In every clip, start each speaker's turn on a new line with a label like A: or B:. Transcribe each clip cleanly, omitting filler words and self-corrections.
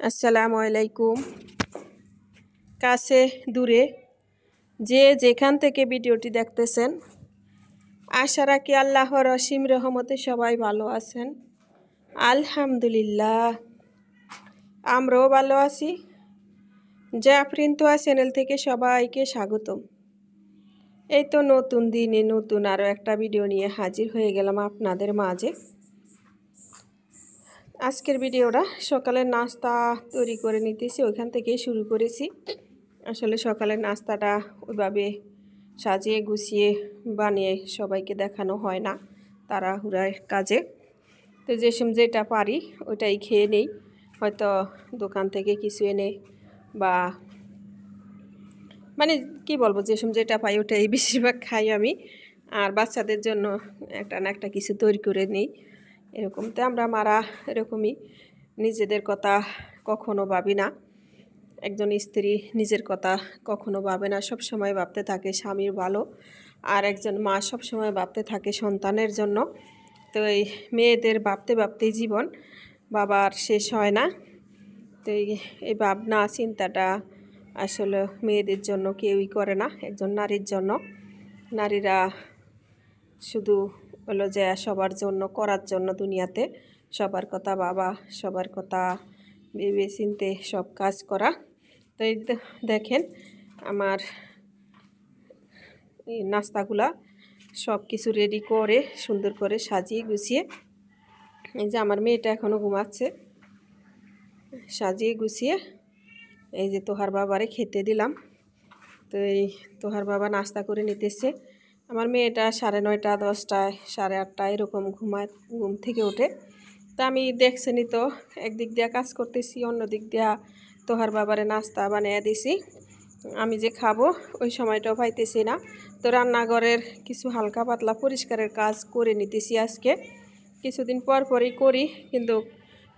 A: আসসালামু আলাইকুম। কাছে দূরে যে যেখান থেকে ভিডিওটি দেখতেছেন, আশা রাখি আল্লাহর অসীম রহমতে সবাই ভালো আছেন। আলহামদুলিল্লাহ, আমরাও ভালো আছি। জাফরিন তোয়া চ্যানেল থেকে সবাইকে স্বাগতম। এই তো নতুন দিনে নতুন আরও একটা ভিডিও নিয়ে হাজির হয়ে গেলাম আপনাদের মাঝে। আজকের ভিডিওটা সকালের নাস্তা তৈরি করে নিতেছি, ওইখান থেকেই শুরু করেছি। আসলে সকালের নাস্তাটা ওইভাবে সাজিয়ে গুছিয়ে বানিয়ে সবাইকে দেখানো হয় না, তাড়াহুড়ার কাজে। তো যেটা পারি ওইটাই খেয়ে নেই, হয়তো দোকান থেকে কিছু এনে বা মানে কি বলবো, যেটা পাই ওটাই বেশিরভাগ খাই আমি। আর বাচ্চাদের জন্য একটা না একটা কিছু তৈরি করে নিই, এরকম। তো আমরা মারা এরকমই, নিজেদের কথা কখনো ভাবি না। একজন স্ত্রী নিজের কথা কখনো ভাবে না, সব সময় ভাবতে থাকে স্বামীর ভালো। আর একজন মা সব সময় ভাবতে থাকে সন্তানের জন্য। তো এই মেয়েদের ভাবতে ভাবতেই জীবন, বাবার শেষ হয় না। তো এই ভাবনা চিন্তাটা আসলে মেয়েদের জন্য কেউই করে না, একজন নারীর জন্য। নারীরা শুধু হলো যে সবার জন্য করার জন্য দুনিয়াতে, সবার কথা বাবা, সবার কথা ভেবে চিনতে সব কাজ করা। তো এই দেখেন আমার এই নাস্তাগুলা সব কিছু রেডি করে সুন্দর করে সাজিয়ে গুছিয়ে, এই যে আমার মেয়েটা এখনও ঘুমাচ্ছে, সাজিয়ে গুছিয়ে এই যে তোহার বাবারে খেতে দিলাম। তো এই তোহার বাবা নাস্তা করে নিতেছে। আমার মেয়েটা 9:30 10টায় 8:30 এরকম ঘুম থেকে ওঠে। তা আমি দেখছেনই তো, একদিক দিয়া কাজ করতেছি, অন্য দিক দিয়া তোহার বাবারে নাস্তা বানিয়ে দিছি। আমি যে খাবো ওই সময়টাও পাইতেছি না। তো রান্নাঘরের কিছু হালকা পাতলা পরিষ্কারের কাজ করে নিতেছি আজকে। কিছুদিন পর পরই করি, কিন্তু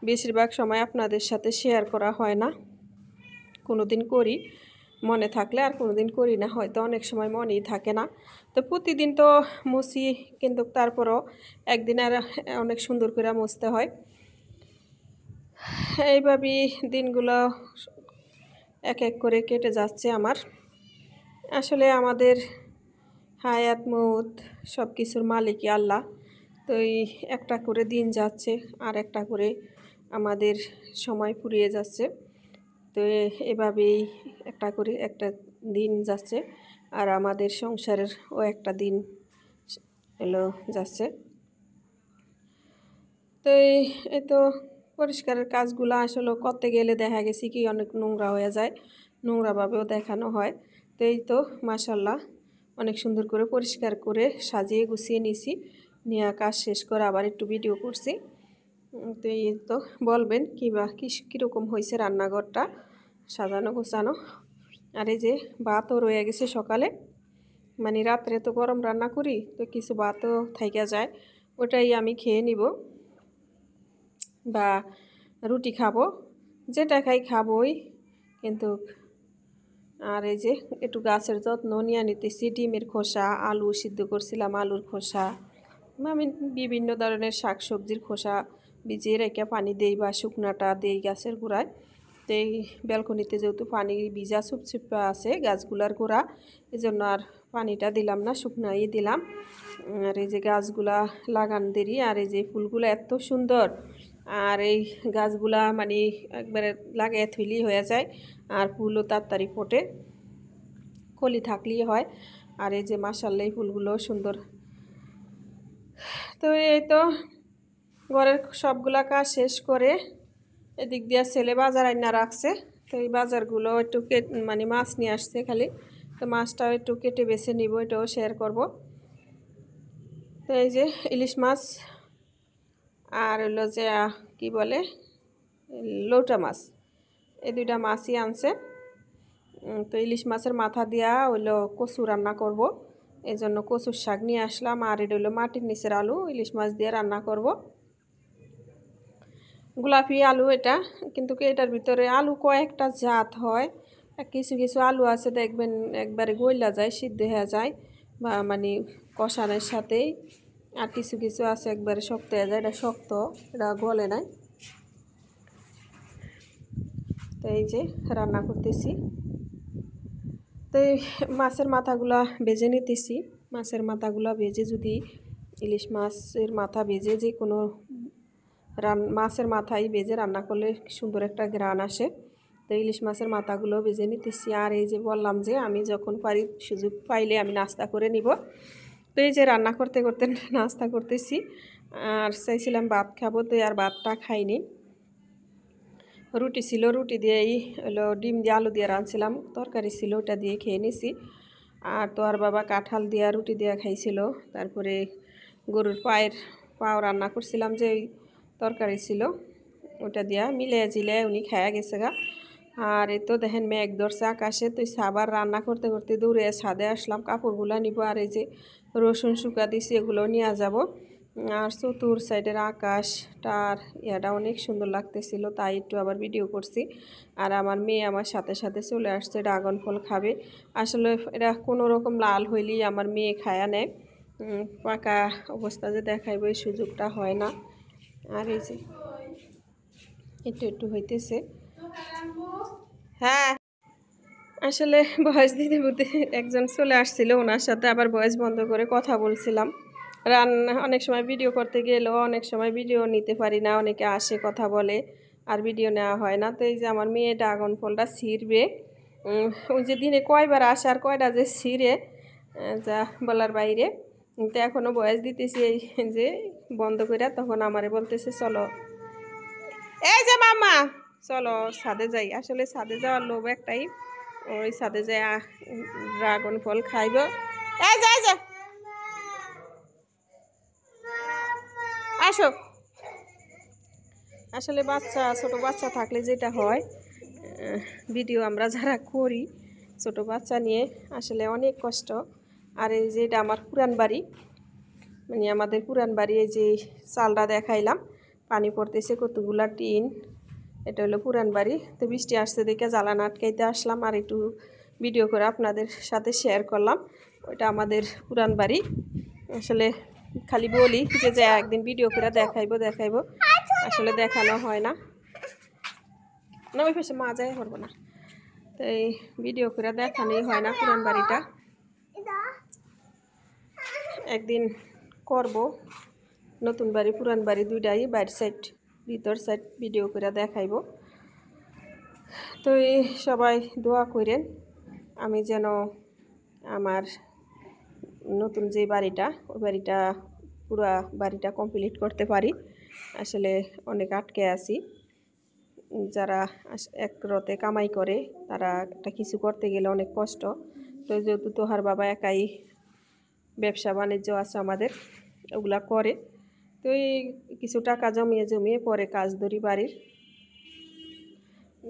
A: বেশিরভাগ সময় আপনাদের সাথে শেয়ার করা হয় না। কোনো দিন করি মনে থাকলে, আর কোনো দিন করি না, হয়তো অনেক সময় মনেই থাকে না। তো প্রতিদিন তো মুছি, কিন্তু তারপরও একদিন আর অনেক সুন্দর করে মুছতে হয়। এইভাবেই দিনগুলো এক এক করে কেটে যাচ্ছে আমার। আসলে আমাদের হায়াত মউত সব কিছুর মালিকই আল্লাহ। তো এই একটা করে দিন যাচ্ছে, আর একটা করে আমাদের সময় ফুরিয়ে যাচ্ছে। তো এভাবেই একটা করে একটা দিন যাচ্ছে, আর আমাদের সংসারেরও একটা দিন এলো যাচ্ছে। তো এই তো পরিষ্কারের কাজগুলো আসলে করতে গেলে দেখা গেছে কি অনেক নোংরা হয়ে যায়, নোংরাভাবেও দেখানো হয়। তো এই তো মাশাল্লাহ অনেক সুন্দর করে পরিষ্কার করে সাজিয়ে গুছিয়ে নিছি, নিয়ে কাজ শেষ করে আবার একটু ভিডিও করছি। তো এই তো বলবেন কীরকম হয়েছে রান্নাঘরটা সাজানো গোছানো। আর এই যে ভাতও রয়ে গেছে সকালে, মানে রাত্রে তো গরম রান্না করি, তো কিছু ভাতও থাইকা যায়, ওটাই আমি খেয়ে নিব বা রুটি খাবো, যেটা খাই খাবোই। কিন্তু আর এই যে একটু গাছের যত্ন নিয়ে নিতেছি, ডিমের খোসা, আলু সিদ্ধ করছিলাম, আলুর খোসা, আমি বিভিন্ন ধরনের শাকসবজির খোসা ভিজিয়ে রেখে পানি দেই বা শুকনাটা দেই গাছের গোড়ায়। তো এই ব্যালকনিতে যেহেতু পানি ভিজা চুপচুপা আছে গাছগুলার গোড়া, এই জন্য আর পানিটা দিলাম না, শুকনাই দিলাম। আর এই যে গাছগুলা লাগান দেরি, আর এই যে ফুলগুলো এত সুন্দর, আর এই গাছগুলা মানে একবারে লাগিয়ে থুইলেই হয়ে যায়, আর ফুলও তাড়াতাড়ি ফোটে, কলি থাকলেই হয়। আর এই যে মাশাআল্লাহ এই ফুলগুলো সুন্দর। তো এই তো ঘরের সবগুলা কাজ শেষ করে এদিক দিয়ে ছেলে বাজার আইনা রাখছে। তো এই বাজারগুলো একটু মানে মাছ নিয়ে আসছে খালি, তো মাছটাও একটু কেটে বেছে নিব, এটাও শেয়ার করব। তো এই যে ইলিশ মাছ আর হলো যে কি বলে লৌটা মাছ, এই দুইটা মাছই আনছে। তো ইলিশ মাছের মাথা দিয়া হইলো কচু রান্না করব, এই জন্য কচুর শাক নিয়ে আসলাম। আর এটা হলো মাটির নিচের আলু, ইলিশ মাছ দিয়ে রান্না করব, গোলাপি আলু এটা। কিন্তু এটার ভিতরে আলু কয়েকটা জাত হয়, কিছু কিছু আলু আছে দেখবেন একবারে গইলা যায়, সিদ্ধ হয়ে যায় বা মানে কষানোর সাথেই। আর কিছু কিছু আছে একবারে শক্ত হয়ে যায়, এটা শক্ত, এটা গলে নাই। তো এই যে রান্না করতেছি। তো এই মাছের মাথাগুলা ভেজে নিতেছি। মাছের মাথাগুলা ভেজে, যদি ইলিশ মাছের মাথা ভেজে যে কোনো মাছের মাথাই ভেজে রান্না করলে সুন্দর একটা ঘ্রাণ আসে। তো ইলিশ মাছের মাথাগুলো ভেজে নিতেছি। আর এই যে বললাম যে আমি যখন পারি, সুযোগ পাইলে আমি নাস্তা করে নিব। তো এই যে রান্না করতে করতে নাস্তা করতেছি। আর চাইছিলাম ভাত খাবো, তো আর ভাতটা খাইনি। রুটি ছিল, রুটি দিয়েই হলো ডিম দিয়ে আলু দিয়ে রাঁধছিলাম, তরকারি ছিল, ওটা দিয়ে খেয়ে নিছি। আর তো আর বাবা কাঁঠাল দিয়া রুটি দিয়া খাইছিল। তারপরে গরুর পাও রান্না করছিলাম, যে ওই তরকারি ছিল, ওটা দিয়া মিলে জিলে উনি খায়া গেছে গা। আর এই তো দেখেন মেঘ ধরছে আকাশে। তো সাবার রান্না করতে করতে দূরে ছাদে আসলাম, কাপড়গুলো নিব। আর এই যে রসুন শুকা দিছি, এগুলো নিয়ে যাব। আর চতুর সাইডের আকাশটার ইয়াটা অনেক সুন্দর লাগতেছিল, তাই একটু আবার ভিডিও করছি। আর আমার মেয়ে আমার সাথে সাথে চলে আসছে, ড্রাগন ফল খাবে। আসলে এটা কোনো রকম লাল হইলেই আমার মেয়ে খায়া নেয়, পাকা অবস্থা যে দেখাইব এই সুযোগটা হয় না। আর এই যে একটু একটু হইতেছে। হ্যাঁ, আসলে ভয়েস দিতে বলতে একজন চলে আসছিল, ওনার সাথে আবার ভয়েস বন্ধ করে কথা বলছিলাম। রান্না অনেক সময় ভিডিও করতে গেলেও অনেক সময় ভিডিও নিতে পারি না, অনেকে আসে কথা বলে আর ভিডিও নেওয়া হয় না। তো এই যে আমার মেয়ে ড্রাগন ফলটা ছিঁড়বে, ওই যে দিনে কয়বার আসে আর কয়টা যে ছিঁড়ে, যা বলার বাইরে। তো এখনও ভয়েস দিতেছি এই যে বন্ধ করে, তখন আমারে বলতেছে চলো, এই যে মামা চলো ছাদে যাই। আসলে ছাদে যাওয়ার লোভ একটাই, ওই ছাদে যাই ড্রাগন ফল খাইব। এই যা যা, আসো। আসলে ছোট বাচ্চা থাকলে যেটা হয়, ভিডিও আমরা যারা করি ছোট বাচ্চা নিয়ে, আসলে অনেক কষ্ট। আর এই যে এটা আমার পুরান বাড়ি, মানে আমাদের পুরান বাড়ি। এই যে চালটা দেখাইলাম, পানি পড়তেছে কতগুলা টিন, এটা হলো পুরান বাড়ি। তো বৃষ্টি আসছে দেখে জ্বালান আটকাইতে আসলাম, আর একটু ভিডিও করে আপনাদের সাথে শেয়ার করলাম। ওইটা আমাদের পুরান বাড়ি। আসলে খালি বলি যে একদিন ভিডিও করে দেখাইবো, আসলে দেখানো হয় না। না ওই পাশে মা যায় করবো না, তো এই ভিডিও করে দেখানোই হয় না পুরান বাড়িটা। একদিন করব, নতুন বাড়ি পুরান বাড়ি দুইটাই, বাইর সাইড ভিতর সাইড ভিডিও করে দেখাইব। তো এই সবাই দোয়া করেন আমি যেন আমার নতুন যে বাড়িটা, ওই বাড়িটা পুরা বাড়িটা কমপ্লিট করতে পারি। আসলে অনেক আটকে আছি, যারা এক রতে কামাই করে তারা একটা কিছু করতে গেলে অনেক কষ্ট। তো যেহেতু তোহার বাবা একাই ব্যবসা বাণিজ্য আছে আমাদের, ওগুলা করে। তো এই কিছু টাকা জমিয়ে পরে কাজ ধরি বাড়ির।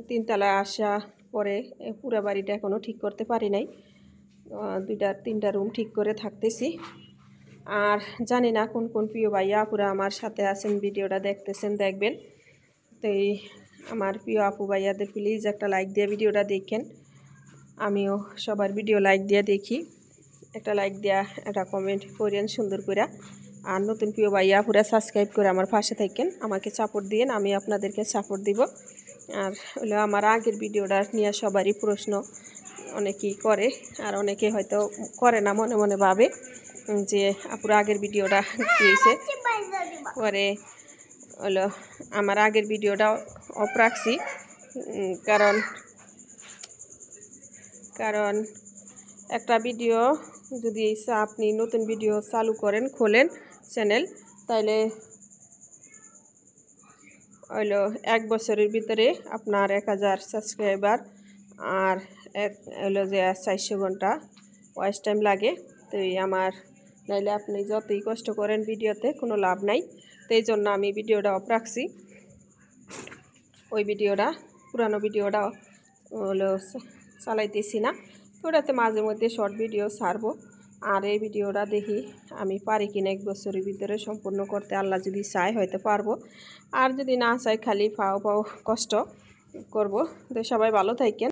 A: 3 তলা আসা পরে পুরা বাড়িটা এখনও ঠিক করতে পারি নাই, 2-3টা রুম ঠিক করে থাকতেছি। আর জানি না কোন কোন প্রিয় ভাইয়া আপুরা আমার সাথে আছেন, ভিডিওটা দেখতেছেন, দেখবেন। তো এই আমার প্রিয় আপু ভাইয়াদের প্লিজ একটা লাইক দিয়ে ভিডিওটা দেখেন। আমিও সবার ভিডিও লাইক দিয়ে দেখি, একটা লাইক দেওয়া, একটা কমেন্ট করেন সুন্দর করে। আর নতুন প্রিয় ভাইয়া আপুরা সাবস্ক্রাইব করে আমার পাশে থাকেন, আমাকে সাপোর্ট দিন, আমি আপনাদেরকে সাপোর্ট দিব। আর হলো আমার আগের ভিডিওটা নিয়ে সবারই প্রশ্ন, অনেকেই করে আর অনেকে হয়তো করে না, মনে মনে ভাবে যে আপুরা আগের ভিডিওটা কী হয়েছে। পরে হলো আমার আগের ভিডিওটা অফ রাখছি, কারণ একটা ভিডিও যদি আপনি নতুন ভিডিও চালু করেন, খোলেন চ্যানেল, তাইলে হলো 1 বছরের ভিতরে আপনার 1000 সাবস্ক্রাইবার আর হলো যে 400 ঘন্টা ওয়াচ টাইম লাগে। তো আমার নাইলে আপনি যতই কষ্ট করেন ভিডিওতে কোনো লাভ নাই। তো এই জন্য আমি ভিডিওটা অফ রাখছি। ওই ভিডিওটা, পুরানো ভিডিওটা হলো চালাইতেছি না। তো ওটাতে মাঝে মধ্যে শর্ট ভিডিও ছাড়বো। আর এই ভিডিওটা দেখি আমি পারি কিনা 1 বছরের ভিতরে সম্পূর্ণ করতে, আল্লাহ যদি চায় হয়তো পারবো, আর যদি না চাই খালি পাও কষ্ট করব। তো সবাই ভালো থাকেন।